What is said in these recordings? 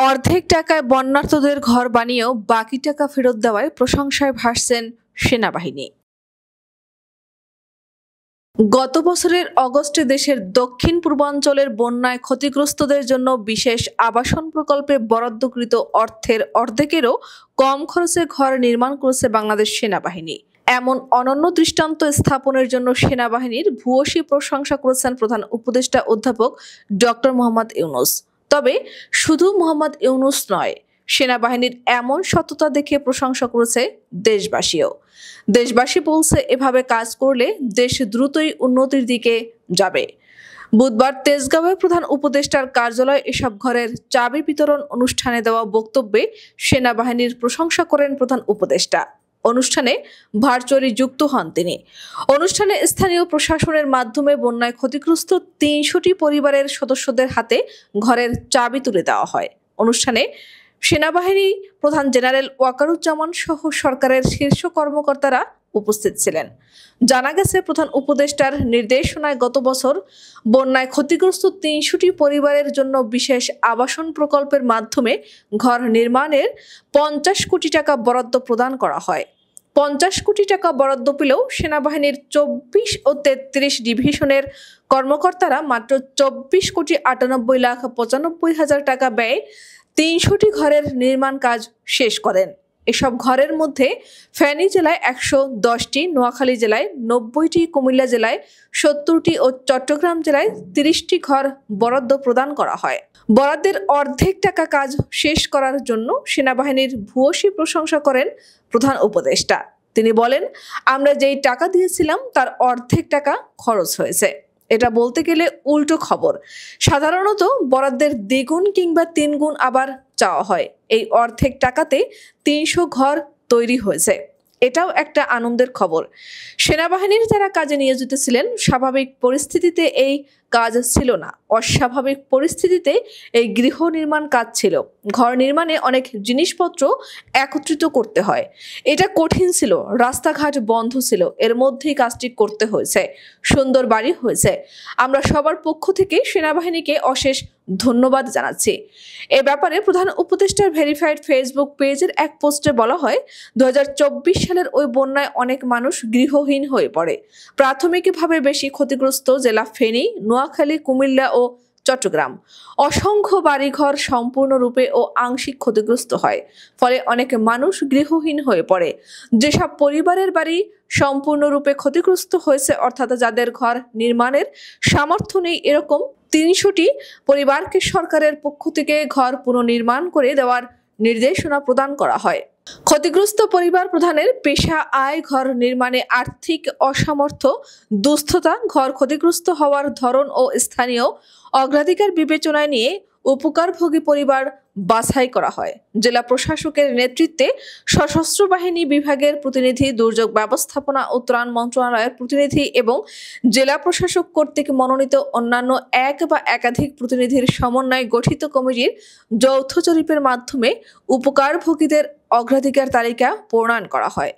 অর্ধেক টাকায় বন্যার্তদের ঘর বানিয়েও বাকি টাকা ফেরত দেওয়ায় প্রশংসায় ভাসছেন সেনাবাহিনী। গত বছরের অগস্টে দেশের দক্ষিণ পূর্বাঞ্চলের বন্যায় ক্ষতিগ্রস্তদের জন্য বিশেষ আবাসন প্রকল্পে বরাদ্দকৃত অর্থের অর্ধেকেরও কম খরচে ঘর নির্মাণ করেছে বাংলাদেশ সেনাবাহিনী। এমন অনন্য দৃষ্টান্ত স্থাপনের জন্য সেনাবাহিনীর ভূয়সী প্রশংসা করেছেন প্রধান উপদেষ্টা অধ্যাপক ডক্টর মোহাম্মদ ইউনূস। তবে শুধু মোহাম্মদ ইউনূস নয়, সেনাবাহিনীর এমন সততা দেখে প্রশংসা করেছে দেশবাসীও। দেশবাসী বলছে, এভাবে কাজ করলে দেশ দ্রুতই উন্নতির দিকে যাবে। বুধবার তেজগাঁওয়ে প্রধান উপদেষ্টার কার্যালয়ে এসব ঘরের চাবি বিতরণ অনুষ্ঠানে দেওয়া বক্তব্যে সেনাবাহিনীর প্রশংসা করেন প্রধান উপদেষ্টা। অনুষ্ঠানে ভার্চুয়ালি যুক্ত হন তিনি। অনুষ্ঠানে স্থানীয় প্রশাসনের মাধ্যমে বন্যায় ক্ষতিগ্রস্ত ৩০০টি পরিবারের সদস্যদের হাতে ঘরের চাবি তুলে দেওয়া হয়। অনুষ্ঠানে সেনাবাহিনী প্রধান জেনারেল ওয়াকারুজ্জামান সহ সরকারের শীর্ষ কর্মকর্তারা উপস্থিত ছিলেন। জানা গেছে, প্রধান উপদেষ্টার নির্দেশনায় গত বছর বন্যায় ক্ষতিগ্রস্ত ৩০০টি পরিবারের জন্য বিশেষ আবাসন প্রকল্পের মাধ্যমে ঘর নির্মাণের ৫০ কোটি টাকা বরাদ্দ প্রদান করা হয়। ৫০ কোটি টাকা বরাদ্দ পেলেও সেনাবাহিনীর ২৪ ও ৩৩ ডিভিশনের কর্মকর্তারা মাত্র ২৪ কোটি ৯৮ লাখ ৯৫ হাজার টাকা ব্যয়ে ৩০০টি ঘরের নির্মাণ কাজ শেষ করেন। এসব ঘরের মধ্যে ফেনী জেলায় ১১০টি, নোয়াখালী জেলায় ৯০টি, কুমিল্লা জেলায় ৭০টি ও চট্টগ্রাম জেলায় ৩০টি ঘর বরাদ্দ প্রদান করা হয়। বরাদ্দের অর্ধেক টাকা কাজ শেষ করার জন্য সেনাবাহিনীর ভূয়সী প্রশংসা করেন প্রধান উপদেষ্টা। তিনি বলেন, আমরা যেই টাকা দিয়েছিলাম তার অর্ধেক টাকা খরচ হয়েছে। এটা বলতে গেলে উল্টো খবর। সাধারণত বরাদ্দের দ্বিগুণ কিংবা ৩ গুণ আবার চাওয়া হয়। এই অর্ধেক টাকাতে ৩০০ ঘর তৈরি হয়েছে। এটাও একটা আনন্দের খবর। সেনাবাহিনীর যারা কাজে নিয়োজিত ছিলেন, স্বাভাবিক পরিস্থিতিতে এই কাজ ছিল না, অস্বাভাবিক পরিস্থিতিতে এই গৃহ নির্মাণ কাজ ছিল। ঘর নির্মাণে অনেক জিনিসপত্র একত্রিত করতে হয়। এটা কঠিন ছিল, রাস্তাঘাট বন্ধ ছিল, এর মধ্যেই কাজটি করতে হয়েছে। সুন্দর বাড়ি হয়েছে। আমরা সবার পক্ষ থেকে সেনাবাহিনীকে অশেষ ধন্যবাদ জানাচ্ছি। এ ব্যাপারে প্রধান উপদেষ্টার ভেরিফাইড ফেসবুক পেজের এক পোস্টে বলা হয়, ২০২৪ সালের ওই বন্যায় অনেক মানুষ গৃহহীন হয়ে পড়ে। প্রাথমিকভাবে বেশি ক্ষতিগ্রস্ত জেলা ফেনী, নোয়াখালী, কুমিল্লা ও চট্টগ্রাম। অসংখ্য বাড়িঘর সম্পূর্ণরূপে ও আংশিক ক্ষতিগ্রস্ত হয়। ফলে অনেক মানুষ গৃহহীন হয়ে পড়ে। যেসব পরিবারের বাড়ি সম্পূর্ণরূপে ক্ষতিগ্রস্ত হয়েছে, অর্থাৎ যাদের ঘর নির্মাণের সামর্থ্য নেই, এরকম ৩০০টি পরিবারকে সরকারের পক্ষ থেকে ঘর পুনর্নির্মাণ করে দেওয়ার নির্দেশনা প্রদান করা হয়। ক্ষতিগ্রস্ত পরিবার প্রধানের পেশা, আয়, ঘর নির্মাণে আর্থিক অসামর্থ্য, দুস্থতা, ঘর ক্ষতিগ্রস্ত হওয়ার ধরন ও স্থানীয় অগ্রাধিকার বিবেচনায় নিয়ে উপকারভোগী পরিবার বাছাই করা হয়। জেলা প্রশাসকের নেতৃত্বে সশস্ত্র বাহিনী বিভাগের প্রতিনিধি, দুর্যোগ ব্যবস্থাপনা ও ত্রাণ মন্ত্রণালয়ের প্রতিনিধি এবং জেলা প্রশাসক কর্তৃক মনোনীত অন্যান্য এক বা একাধিক প্রতিনিধির সমন্বয়ে গঠিত কমিটির যৌথ জরিপের মাধ্যমে উপকারভোগীদের অগ্রাধিকার তালিকা প্রণয়ন করা হয়।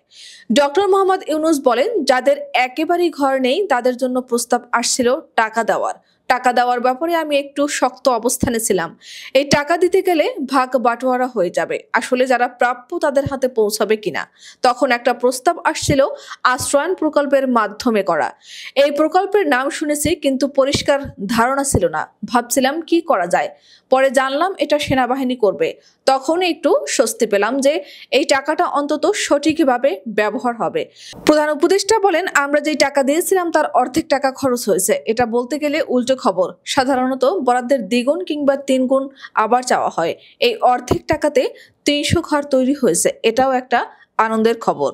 ডক্টর মোহাম্মদ ইউনূস বলেন, যাদের একেবারেই ঘর নেই তাদের জন্য প্রস্তাব আসছিল টাকা দেওয়ার ব্যাপারে আমি একটু শক্ত অবস্থানে ছিলাম। এই টাকা দিতে গেলে ভাগ বাটোয়ারা হয়ে যাবে, আসলে যারা প্রাপ্য তাদের হাতে পৌঁছাবে কিনা। তখন একটা প্রস্তাব আসছিল আশ্রয়ণ প্রকল্পের মাধ্যমে করা। এই প্রকল্পের নাম শুনেছি, কিন্তু পরিষ্কার ধারণা ছিল না। ভাবছিলাম কি করা যায়। পরে জানলাম এটা সেনাবাহিনী করবে। তখন একটু স্বস্তি পেলাম যে এই টাকাটা অন্তত সঠিকভাবে ব্যবহার হবে। প্রধান উপদেষ্টা বলেন, আমরা যেই টাকা দিয়েছিলাম তার অর্ধেক টাকা খরচ হয়েছে। এটা বলতে গেলে উল্টো খবর। সাধারণত বরাদ্দের দ্বিগুণ কিংবা ৩ গুণ আবার চাওয়া হয়। এই অর্ধেক টাকাতে ৩০০ ঘর তৈরি হয়েছে। এটাও একটা আনন্দের খবর।